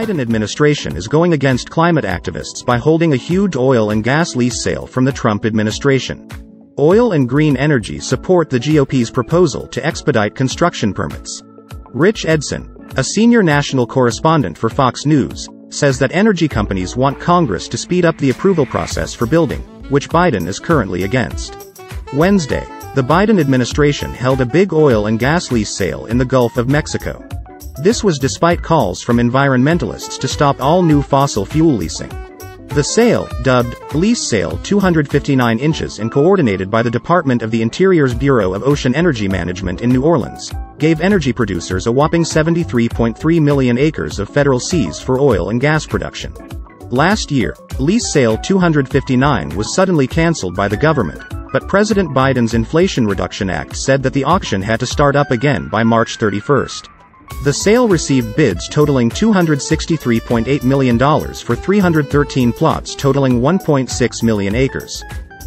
Biden administration is going against climate activists by holding a huge oil and gas lease sale from the Trump administration. Oil and green energy support the GOP's proposal to expedite construction permits. Rich Edson, a senior national correspondent for Fox News, says that energy companies want Congress to speed up the approval process for building, which Biden is currently against. Wednesday, the Biden administration held a big oil and gas lease sale in the Gulf of Mexico. This was despite calls from environmentalists to stop all new fossil fuel leasing. The sale, dubbed Lease Sale 259 inches and coordinated by the Department of the Interior's Bureau of Ocean Energy Management in New Orleans, gave energy producers a whopping 73.3 million acres of federal seas for oil and gas production. Last year, Lease Sale 259 was suddenly canceled by the government, but President Biden's Inflation Reduction Act said that the auction had to start up again by March 31st. The sale received bids totaling $263.8 million for 313 plots totaling 1.6 million acres.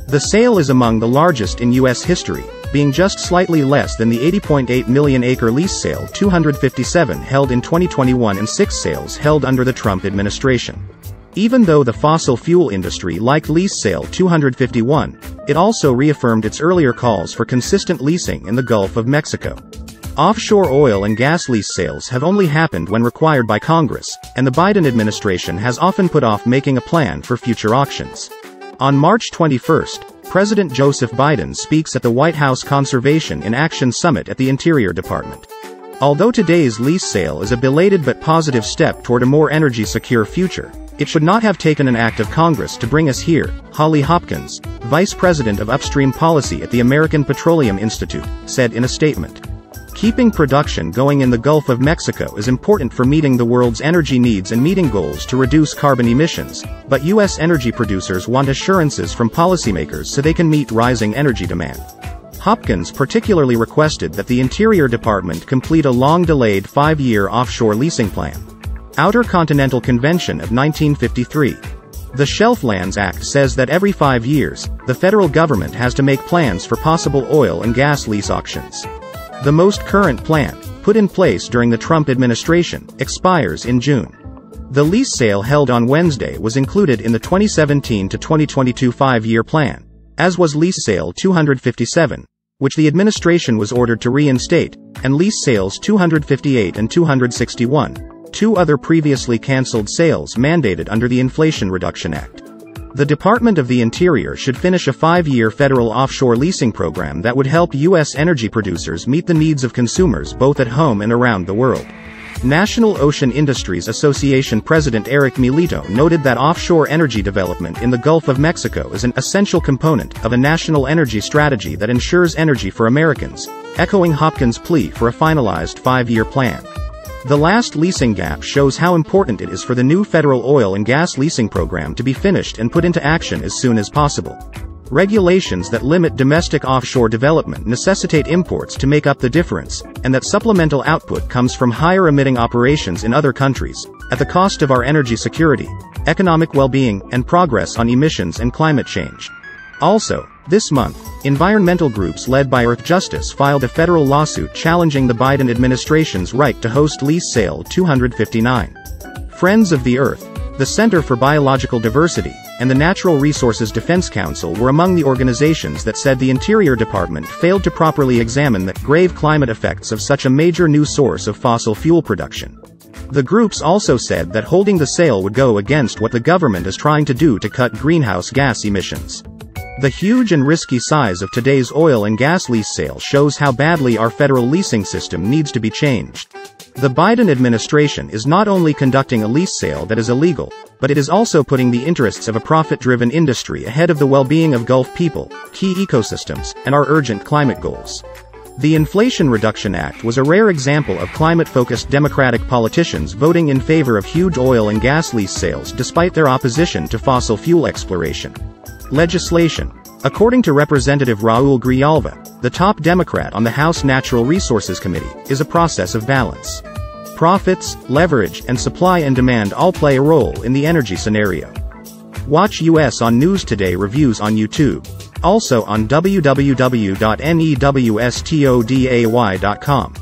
The sale is among the largest in U.S. history, being just slightly less than the 80.8 million acre lease sale 257 held in 2021 and 6 sales held under the Trump administration. Even though the fossil fuel industry liked Lease Sale 251, it also reaffirmed its earlier calls for consistent leasing in the Gulf of Mexico. Offshore oil and gas lease sales have only happened when required by Congress, and the Biden administration has often put off making a plan for future auctions. On March 21st, President Joseph Biden speaks at the White House Conservation in Action Summit at the Interior Department. Although today's lease sale is a belated but positive step toward a more energy-secure future, it should not have taken an act of Congress to bring us here, Holly Hopkins, Vice President of Upstream Policy at the American Petroleum Institute, said in a statement. Keeping production going in the Gulf of Mexico is important for meeting the world's energy needs and meeting goals to reduce carbon emissions, but U.S. energy producers want assurances from policymakers so they can meet rising energy demand. Hopkins particularly requested that the Interior Department complete a long-delayed 5-year offshore leasing plan. Outer Continental Convention of 1953. The Shelf Lands Act says that every 5 years, the federal government has to make plans for possible oil and gas lease auctions. The most current plan, put in place during the Trump administration, expires in June. The lease sale held on Wednesday was included in the 2017 to 2022 5-year plan, as was Lease Sale 257, which the administration was ordered to reinstate, and Lease Sales 258 and 261, 2 other previously canceled sales mandated under the Inflation Reduction Act. The Department of the Interior should finish a 5-year federal offshore leasing program that would help U.S. energy producers meet the needs of consumers both at home and around the world. National Ocean Industries Association President Eric Milito noted that offshore energy development in the Gulf of Mexico is an essential component of a national energy strategy that ensures energy for Americans, echoing Hopkins' plea for a finalized 5-year plan. The last leasing gap shows how important it is for the new federal oil and gas leasing program to be finished and put into action as soon as possible. Regulations that limit domestic offshore development necessitate imports to make up the difference, and that supplemental output comes from higher emitting operations in other countries, at the cost of our energy security, economic well-being, and progress on emissions and climate change. Also, this month, environmental groups led by Earth Justice filed a federal lawsuit challenging the Biden administration's right to host Lease Sale 259. Friends of the Earth, the Center for Biological Diversity, and the Natural Resources Defense Council were among the organizations that said the Interior Department failed to properly examine the grave climate effects of such a major new source of fossil fuel production. The groups also said that holding the sale would go against what the government is trying to do to cut greenhouse gas emissions. The huge and risky size of today's oil and gas lease sale shows how badly our federal leasing system needs to be changed. The Biden administration is not only conducting a lease sale that is illegal, but it is also putting the interests of a profit-driven industry ahead of the well-being of Gulf people, key ecosystems, and our urgent climate goals. The Inflation Reduction Act was a rare example of climate-focused Democratic politicians voting in favor of huge oil and gas lease sales despite their opposition to fossil fuel exploration. Legislation. According to Representative Raul Grijalva, the top Democrat on the House Natural Resources Committee, is a process of balance. Profits, leverage, and supply and demand all play a role in the energy scenario. Watch US on News Today reviews on YouTube. Also on www.newstoday.com.